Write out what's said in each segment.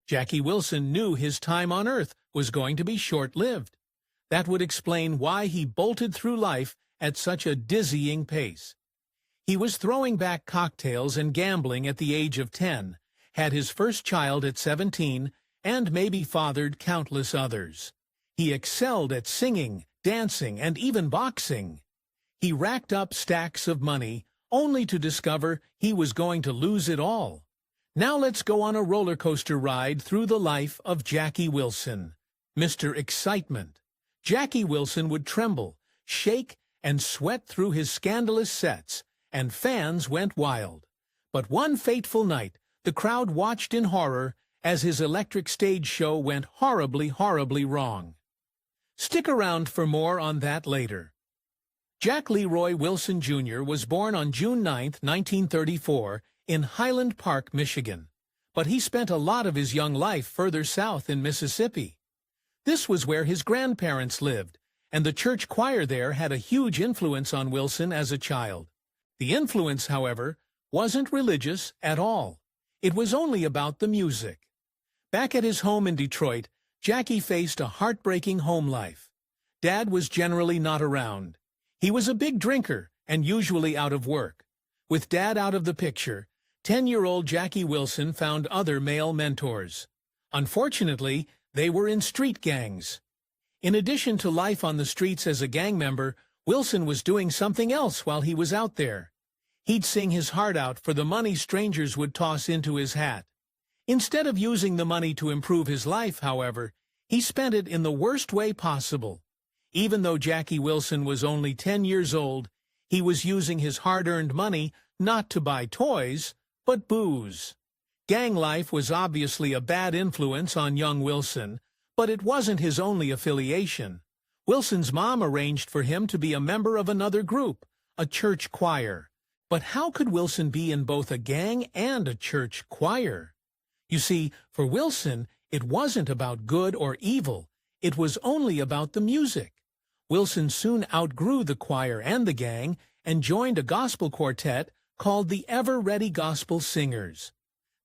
Jackie Wilson knew his time on Earth was going to be short-lived. That would explain why he bolted through life at such a dizzying pace. He was throwing back cocktails and gambling at the age of 10, had his first child at 17, and maybe fathered countless others. He excelled at singing, dancing, and even boxing. He racked up stacks of money, only to discover he was going to lose it all. Now let's go on a roller coaster ride through the life of Jackie Wilson. Mr. Excitement. Jackie Wilson would tremble, shake, and sweat through his scandalous sets, and fans went wild. But one fateful night, the crowd watched in horror as his electric stage show went horribly, horribly wrong. Stick around for more on that later. Jack Leroy Wilson Jr. was born on June 9, 1934, in Highland Park, Michigan, but he spent a lot of his young life further south in Mississippi. This was where his grandparents lived, and the church choir there had a huge influence on Wilson as a child. The influence, however, wasn't religious at all. It was only about the music. Back at his home in Detroit, Jackie faced a heartbreaking home life. Dad was generally not around. He was a big drinker and usually out of work. With Dad out of the picture, 10-year-old Jackie Wilson found other male mentors. Unfortunately, they were in street gangs. In addition to life on the streets as a gang member, Wilson was doing something else while he was out there. He'd sing his heart out for the money strangers would toss into his hat. Instead of using the money to improve his life, however, he spent it in the worst way possible. Even though Jackie Wilson was only 10 years old, he was using his hard-earned money not to buy toys, but booze. Gang life was obviously a bad influence on young Wilson, but it wasn't his only affiliation. Wilson's mom arranged for him to be a member of another group, a church choir. But how could Wilson be in both a gang and a church choir? You see, for Wilson, it wasn't about good or evil. It was only about the music. Wilson soon outgrew the choir and the gang and joined a gospel quartet called the Ever-Ready Gospel Singers.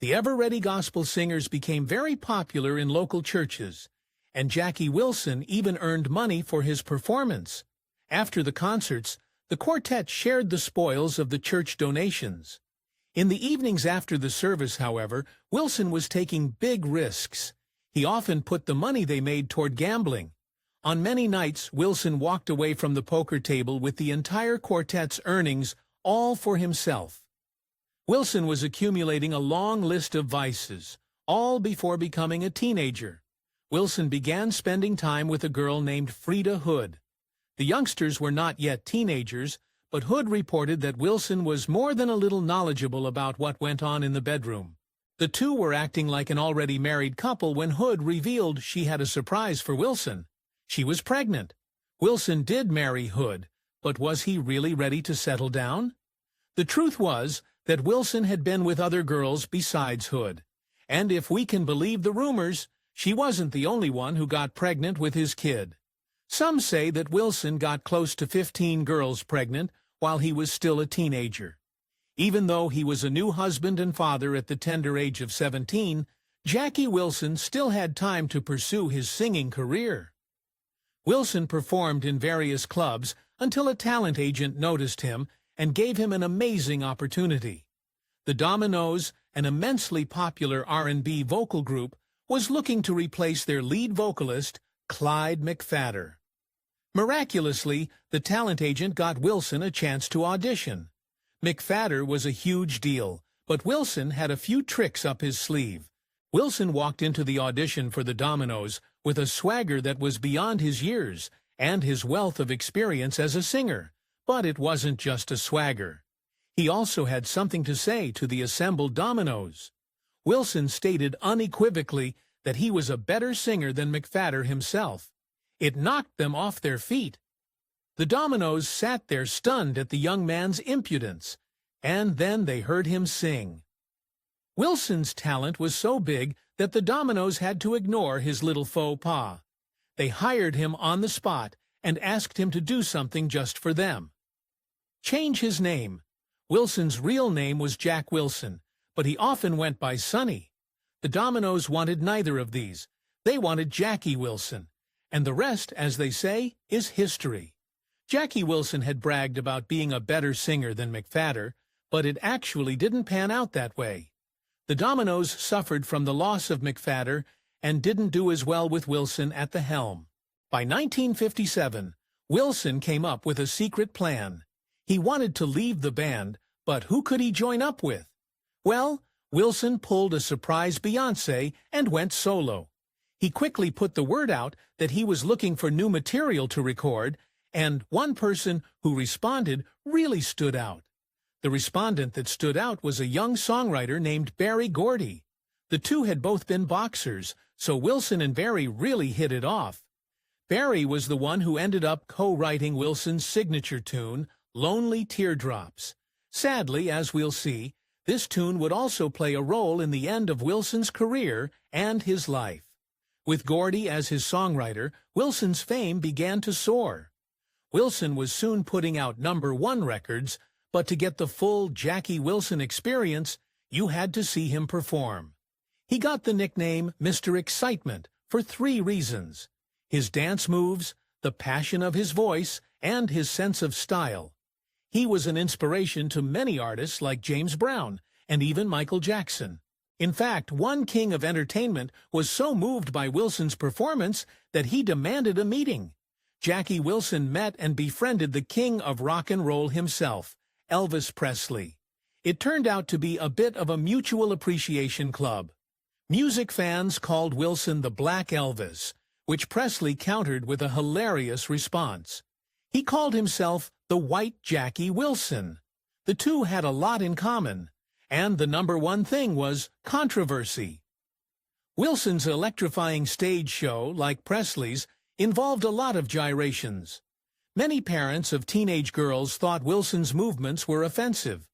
The Ever-Ready Gospel Singers became very popular in local churches, and Jackie Wilson even earned money for his performance. After the concerts, the quartet shared the spoils of the church donations. In the evenings after the service, however, Wilson was taking big risks. He often put the money they made toward gambling. On many nights, Wilson walked away from the poker table with the entire quartet's earnings all for himself. Wilson was accumulating a long list of vices, all before becoming a teenager. Wilson began spending time with a girl named Frida Hood. The youngsters were not yet teenagers, but Hood reported that Wilson was more than a little knowledgeable about what went on in the bedroom. The two were acting like an already married couple when Hood revealed she had a surprise for Wilson. She was pregnant. Wilson did marry Hood, but was he really ready to settle down? The truth was that Wilson had been with other girls besides Hood. And if we can believe the rumors, she wasn't the only one who got pregnant with his kid. Some say that Wilson got close to 15 girls pregnant while he was still a teenager. Even though he was a new husband and father at the tender age of 17, Jackie Wilson still had time to pursue his singing career. Wilson performed in various clubs until a talent agent noticed him and gave him an amazing opportunity. The Dominoes, an immensely popular R&B vocal group, was looking to replace their lead vocalist, Clyde McPhatter. Miraculously, the talent agent got Wilson a chance to audition. McPhatter was a huge deal, but Wilson had a few tricks up his sleeve. Wilson walked into the audition for the Dominoes with a swagger that was beyond his years and his wealth of experience as a singer. But it wasn't just a swagger. He also had something to say to the assembled Dominoes. Wilson stated unequivocally that he was a better singer than McPhatter himself. It knocked them off their feet. The Dominoes sat there stunned at the young man's impudence, and then they heard him sing. Wilson's talent was so big that the Dominoes had to ignore his little faux pas. They hired him on the spot and asked him to do something just for them. Change his name. Wilson's real name was Jack Wilson, but he often went by Sonny. The Dominoes wanted neither of these. They wanted Jackie Wilson. And the rest, as they say, is history. Jackie Wilson had bragged about being a better singer than McPhatter, but it actually didn't pan out that way. The Dominoes suffered from the loss of McPhatter and didn't do as well with Wilson at the helm. By 1957, Wilson came up with a secret plan. He wanted to leave the band, but who could he join up with? Well, Wilson pulled a surprise Beyoncé and went solo. He quickly put the word out that he was looking for new material to record, and one person who responded really stood out. The respondent that stood out was a young songwriter named Berry Gordy. The two had both been boxers, so Wilson and Berry really hit it off. Berry was the one who ended up co-writing Wilson's signature tune, Lonely Teardrops. Sadly, as we'll see, this tune would also play a role in the end of Wilson's career and his life. With Gordy as his songwriter, Wilson's fame began to soar. Wilson was soon putting out #1 records, but to get the full Jackie Wilson experience, you had to see him perform. He got the nickname Mr. Excitement for 3 reasons: his dance moves, the passion of his voice, and his sense of style. He was an inspiration to many artists like James Brown and even Michael Jackson. In fact, one king of entertainment was so moved by Wilson's performance that he demanded a meeting. Jackie Wilson met and befriended the king of rock and roll himself, Elvis Presley. It turned out to be a bit of a mutual appreciation club. Music fans called Wilson the Black Elvis, which Presley countered with a hilarious response. He called himself the White Jackie Wilson. The two had a lot in common, and the #1 thing was controversy. Wilson's electrifying stage show, like Presley's, involved a lot of gyrations. Many parents of teenage girls thought Wilson's movements were offensive.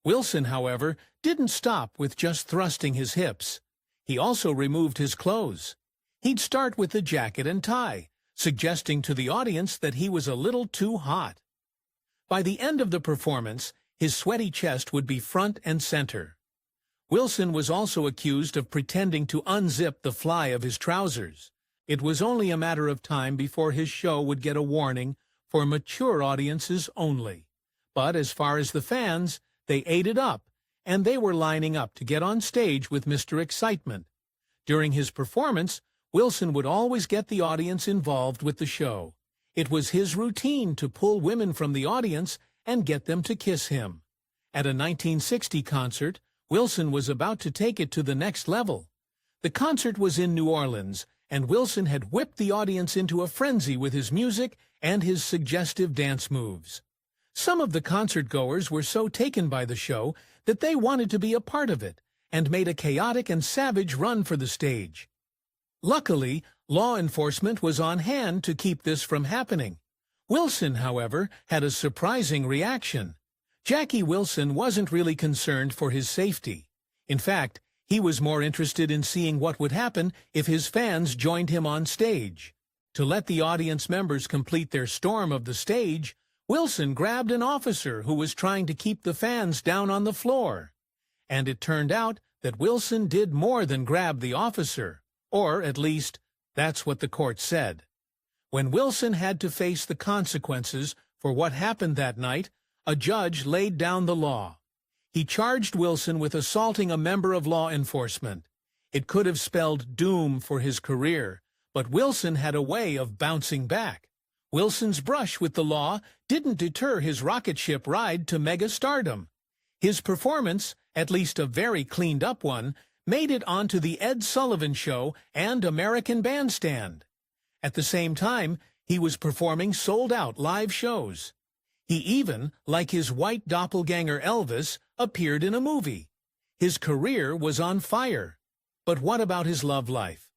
Wilson, however, didn't stop with just thrusting his hips. He also removed his clothes. He'd start with the jacket and tie, suggesting to the audience that he was a little too hot. By the end of the performance, his sweaty chest would be front and center. Wilson was also accused of pretending to unzip the fly of his trousers. It was only a matter of time before his show would get a warning for mature audiences only. But as far as the fans, they ate it up, and they were lining up to get on stage with Mr. Excitement. During his performance, Wilson would always get the audience involved with the show. It was his routine to pull women from the audience and get them to kiss him. At a 1960 concert, Wilson was about to take it to the next level. The concert was in New Orleans, and Wilson had whipped the audience into a frenzy with his music and his suggestive dance moves. Some of the concert-goers were so taken by the show that they wanted to be a part of it and made a chaotic and savage run for the stage. Luckily, law enforcement was on hand to keep this from happening. Wilson, however, had a surprising reaction. Jackie Wilson wasn't really concerned for his safety. In fact, he was more interested in seeing what would happen if his fans joined him on stage. To let the audience members complete their storm of the stage, Wilson grabbed an officer who was trying to keep the fans down on the floor. And it turned out that Wilson did more than grab the officer, or at least, that's what the court said. When Wilson had to face the consequences for what happened that night, a judge laid down the law. He charged Wilson with assaulting a member of law enforcement. It could have spelled doom for his career, but Wilson had a way of bouncing back. Wilson's brush with the law didn't deter his rocket ship ride to mega-stardom. His performance, at least a very cleaned-up one, made it onto The Ed Sullivan Show and American Bandstand. At the same time, he was performing sold-out live shows. He even, like his white doppelganger Elvis, appeared in a movie. His career was on fire. But what about his love life?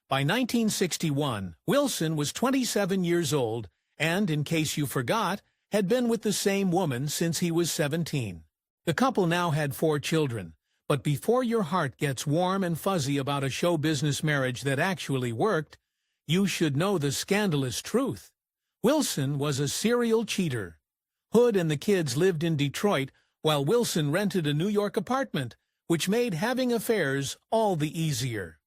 By 1961, Wilson was 27 years old and, in case you forgot, had been with the same woman since he was 17. The couple now had 4 children, but before your heart gets warm and fuzzy about a show business marriage that actually worked, you should know the scandalous truth. Wilson was a serial cheater. Hood and the kids lived in Detroit while Wilson rented a New York apartment, which made having affairs all the easier.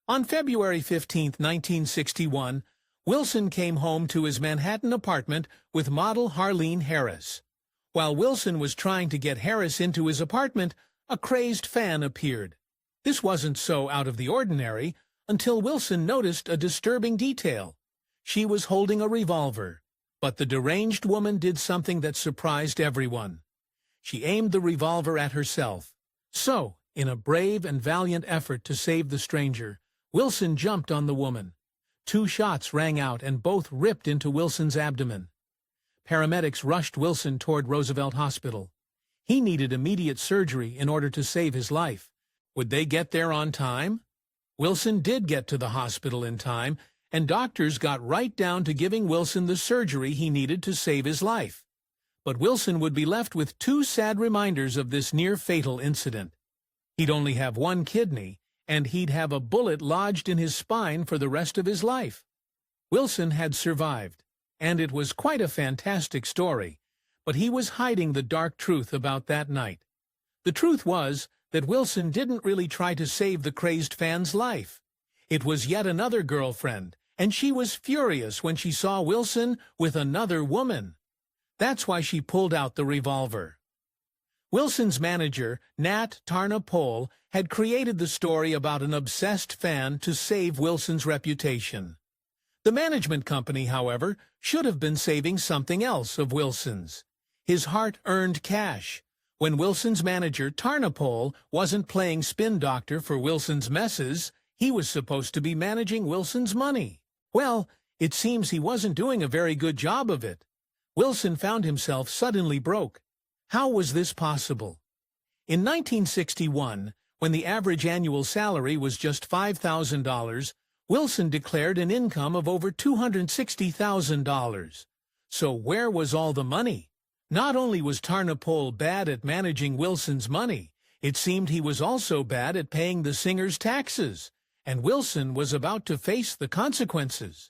On February 15, 1961, Wilson came home to his Manhattan apartment with model Harlene Harris. While Wilson was trying to get Harris into his apartment, a crazed fan appeared. This wasn't so out of the ordinary until Wilson noticed a disturbing detail. She was holding a revolver, but the deranged woman did something that surprised everyone. She aimed the revolver at herself. So, in a brave and valiant effort to save the stranger, Wilson jumped on the woman. 2 shots rang out and both ripped into Wilson's abdomen. Paramedics rushed Wilson toward Roosevelt Hospital. He needed immediate surgery in order to save his life. Would they get there on time? Wilson did get to the hospital in time, and doctors got right down to giving Wilson the surgery he needed to save his life. But Wilson would be left with 2 sad reminders of this near-fatal incident. He'd only have 1 kidney, and he'd have a bullet lodged in his spine for the rest of his life. Wilson had survived, and it was quite a fantastic story, but he was hiding the dark truth about that night. The truth was that Wilson didn't really try to save the crazed fan's life. It was yet another girlfriend, and she was furious when she saw Wilson with another woman. That's why she pulled out the revolver. Wilson's manager, Nat Tarnopol, had created the story about an obsessed fan to save Wilson's reputation. The management company, however, should have been saving something else of Wilson's: his hard-earned cash. When Wilson's manager, Tarnopol, wasn't playing spin doctor for Wilson's messes, he was supposed to be managing Wilson's money. Well, it seems he wasn't doing a very good job of it. Wilson found himself suddenly broke. How was this possible? In 1961, when the average annual salary was just $5,000, Wilson declared an income of over $260,000. So where was all the money? Not only was Tarnopol bad at managing Wilson's money, it seemed he was also bad at paying the singer's taxes, and Wilson was about to face the consequences.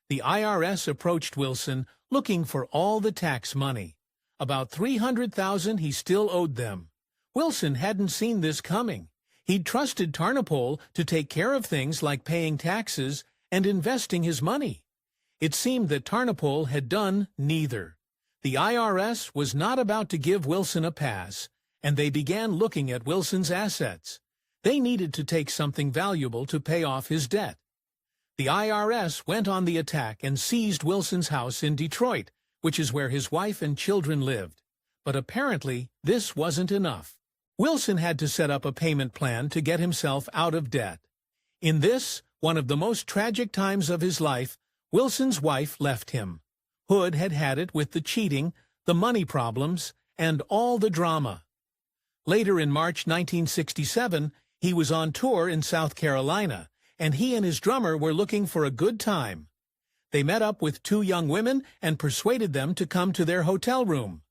The IRS approached Wilson looking for all the tax money. About $300,000 he still owed them. Wilson hadn't seen this coming. He'd trusted Tarnopol to take care of things like paying taxes and investing his money. It seemed that Tarnopol had done neither. The IRS was not about to give Wilson a pass, and they began looking at Wilson's assets. They needed to take something valuable to pay off his debt. The IRS went on the attack and seized Wilson's house in Detroit, which is where his wife and children lived. But apparently, this wasn't enough. Wilson had to set up a payment plan to get himself out of debt. In this, one of the most tragic times of his life, Wilson's wife left him. Hood had had it with the cheating, the money problems, and all the drama. Later in March 1967, he was on tour in South Carolina, and he and his drummer were looking for a good time. They met up with 2 young women and persuaded them to come to their hotel room.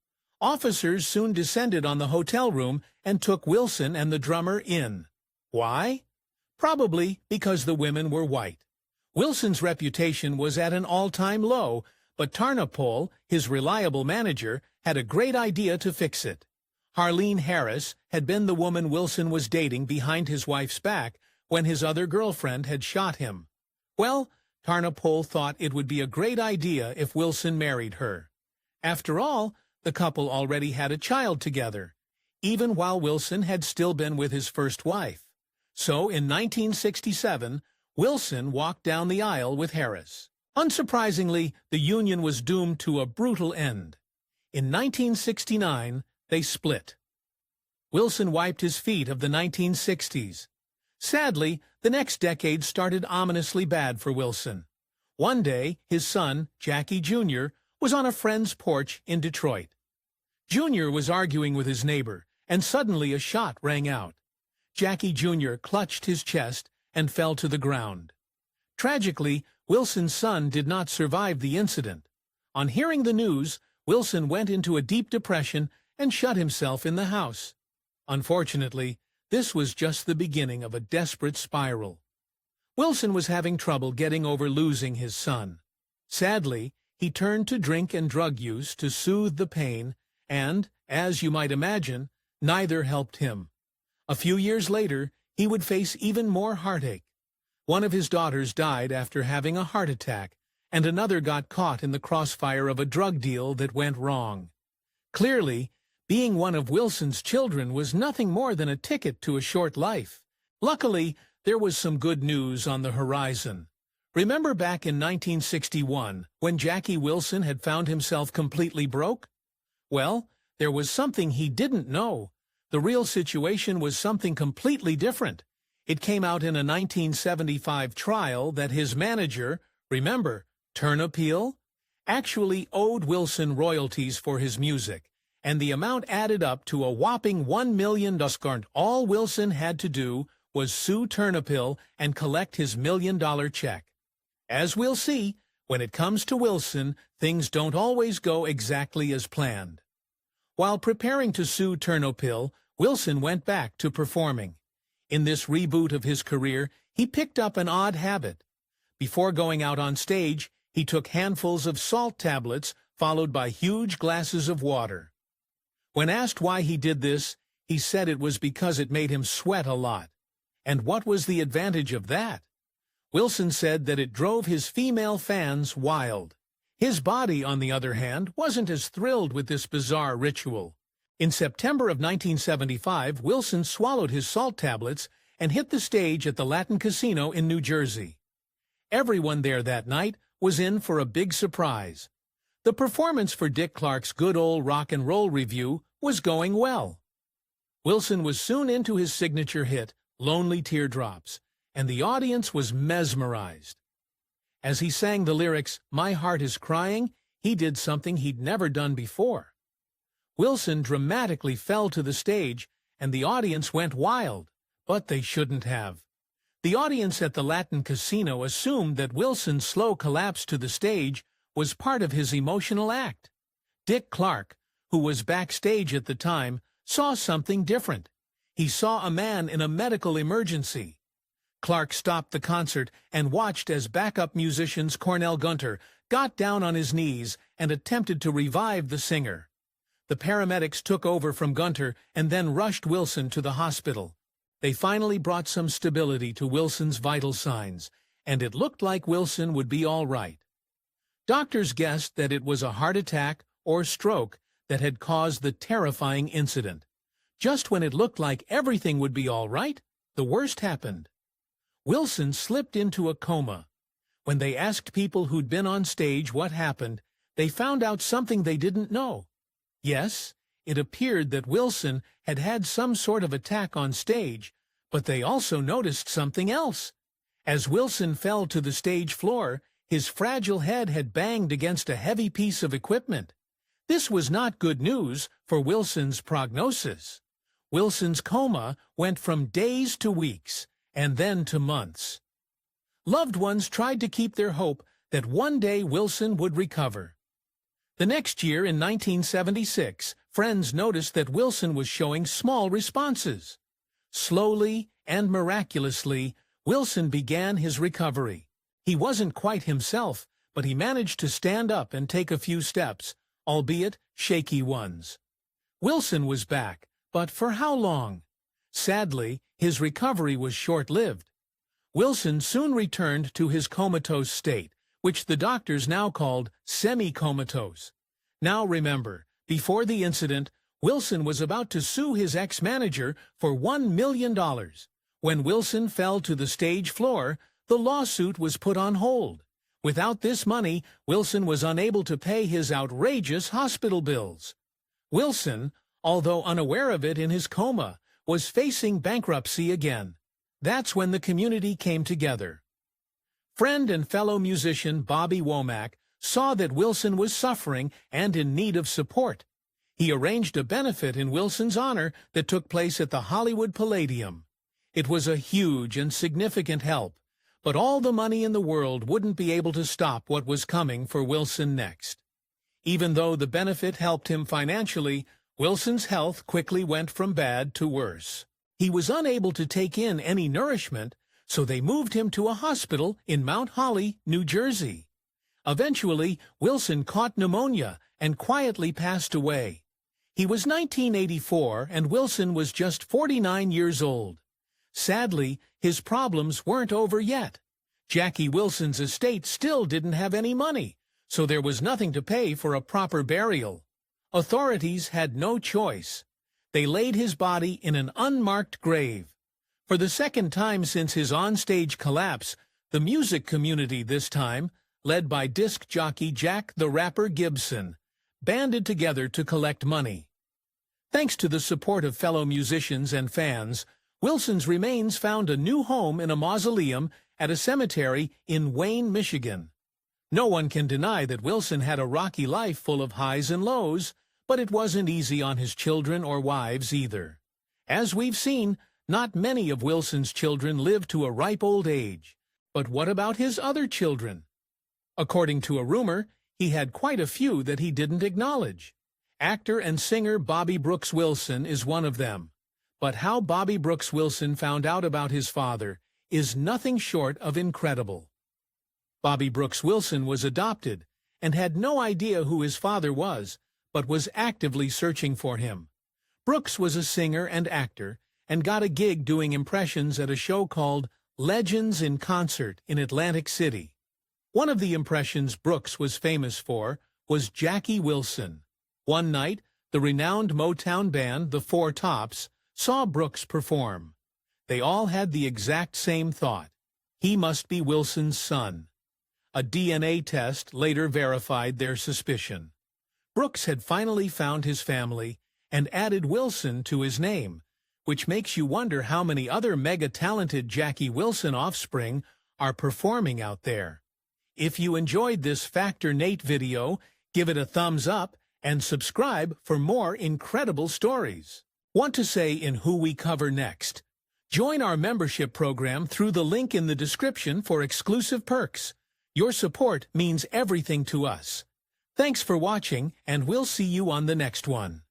Officers soon descended on the hotel room and took Wilson and the drummer in. Why? Probably because the women were white. Wilson's reputation was at an all-time low, but Tarnopol, his reliable manager, had a great idea to fix it. Harlene Harris had been the woman Wilson was dating behind his wife's back when his other girlfriend had shot him. Well, Tarnopol thought it would be a great idea if Wilson married her. After all, the couple already had a child together, even while Wilson had still been with his first wife. So in 1967, Wilson walked down the aisle with Harris. Unsurprisingly, the union was doomed to a brutal end. In 1969, they split. Wilson wiped his feet of the 1960s. Sadly, the next decade started ominously bad for Wilson. One day, his son, Jackie Jr., was on a friend's porch in Detroit. Jr. was arguing with his neighbor, and suddenly a shot rang out. Jackie Jr. clutched his chest and fell to the ground. Tragically, Wilson's son did not survive the incident. On hearing the news, Wilson went into a deep depression and shut himself in the house. Unfortunately, this was just the beginning of a desperate spiral. Wilson was having trouble getting over losing his son. Sadly, he turned to drink and drug use to soothe the pain, and, as you might imagine, neither helped him. A few years later, he would face even more heartache. One of his daughters died after having a heart attack, and another got caught in the crossfire of a drug deal that went wrong. Clearly, being one of Wilson's children was nothing more than a ticket to a short life. Luckily, there was some good news on the horizon. Remember back in 1961, when Jackie Wilson had found himself completely broke? Well, there was something he didn't know. The real situation was something completely different. It came out in a 1975 trial that his manager, remember, Turnapeel, actually owed Wilson royalties for his music, and the amount added up to a whopping $1 million. All Wilson had to do was sue Turnapeel and collect his $1 million check. As we'll see, when it comes to Wilson, things don't always go exactly as planned. While preparing to sue Turnapeel, Wilson went back to performing. In this reboot of his career, he picked up an odd habit. Before going out on stage, he took handfuls of salt tablets, followed by huge glasses of water. When asked why he did this, he said it was because it made him sweat a lot. And what was the advantage of that? Wilson said that it drove his female fans wild. His body, on the other hand, wasn't as thrilled with this bizarre ritual. In September of 1975, Wilson swallowed his salt tablets and hit the stage at the Latin Casino in New Jersey. Everyone there that night was in for a big surprise. The performance for Dick Clark's Good Old Rock and Roll Revue was going well. Wilson was soon into his signature hit, Lonely Teardrops, and the audience was mesmerized. As he sang the lyrics, "My Heart is Crying," he did something he'd never done before. Wilson dramatically fell to the stage, and the audience went wild, but they shouldn't have. The audience at the Latin Casino assumed that Wilson's slow collapse to the stage was part of his emotional act. Dick Clark, who was backstage at the time, saw something different. He saw a man in a medical emergency. Clark stopped the concert and watched as backup musicians Cornell Gunter got down on his knees and attempted to revive the singer. The paramedics took over from Gunter and then rushed Wilson to the hospital. They finally brought some stability to Wilson's vital signs, and it looked like Wilson would be all right. Doctors guessed that it was a heart attack or stroke that had caused the terrifying incident. Just when it looked like everything would be all right, the worst happened. Wilson slipped into a coma. When they asked people who'd been on stage what happened, they found out something they didn't know. Yes, it appeared that Wilson had had some sort of attack on stage, but they also noticed something else. As Wilson fell to the stage floor, his fragile head had banged against a heavy piece of equipment. This was not good news for Wilson's prognosis. Wilson's coma went from days to weeks, and then to months. Loved ones tried to keep their hope that one day Wilson would recover. The next year, in 1976, friends noticed that Wilson was showing small responses. Slowly and miraculously, Wilson began his recovery. He wasn't quite himself, but he managed to stand up and take a few steps, albeit shaky ones. Wilson was back, but for how long? Sadly, his recovery was short-lived. Wilson soon returned to his comatose state, which the doctors now called semi-comatose. Now remember, before the incident, Wilson was about to sue his ex-manager for $1 million. When Wilson fell to the stage floor, the lawsuit was put on hold. Without this money, Wilson was unable to pay his outrageous hospital bills. Wilson, although unaware of it in his coma, was facing bankruptcy again. That's when the community came together. Friend and fellow musician Bobby Womack saw that Wilson was suffering and in need of support. He arranged a benefit in Wilson's honor that took place at the Hollywood Palladium. It was a huge and significant help, but all the money in the world wouldn't be able to stop what was coming for Wilson next. Even though the benefit helped him financially, Wilson's health quickly went from bad to worse. He was unable to take in any nourishment, so they moved him to a hospital in Mount Holly, New Jersey. Eventually, Wilson caught pneumonia and quietly passed away. He was 1984 and Wilson was just 49 years old. Sadly, his problems weren't over yet. Jackie Wilson's estate still didn't have any money, so there was nothing to pay for a proper burial. Authorities had no choice. They laid his body in an unmarked grave. For the second time since his onstage collapse, the music community this time, led by disc jockey Jack the Rapper Gibson, banded together to collect money. Thanks to the support of fellow musicians and fans, Wilson's remains found a new home in a mausoleum at a cemetery in Wayne, Michigan. No one can deny that Wilson had a rocky life full of highs and lows, but it wasn't easy on his children or wives either. As we've seen, not many of Wilson's children lived to a ripe old age. But what about his other children? According to a rumor, he had quite a few that he didn't acknowledge. Actor and singer Bobby Brooks Wilson is one of them. But how Bobby Brooks Wilson found out about his father is nothing short of incredible. Bobby Brooks Wilson was adopted and had no idea who his father was, but was actively searching for him. Brooks was a singer and actor and got a gig doing impressions at a show called Legends in Concert in Atlantic City. One of the impressions Brooks was famous for was Jackie Wilson. One night, the renowned Motown band, the Four Tops, saw Brooks perform. They all had the exact same thought. He must be Wilson's son. A DNA test later verified their suspicion. Brooks had finally found his family and added Wilson to his name, which makes you wonder how many other mega-talented Jackie Wilson offspring are performing out there. If you enjoyed this Factor Nate video, give it a thumbs up and subscribe for more incredible stories. Want to say in who we cover next? Join our membership program through the link in the description for exclusive perks. Your support means everything to us. Thanks for watching, and we'll see you on the next one.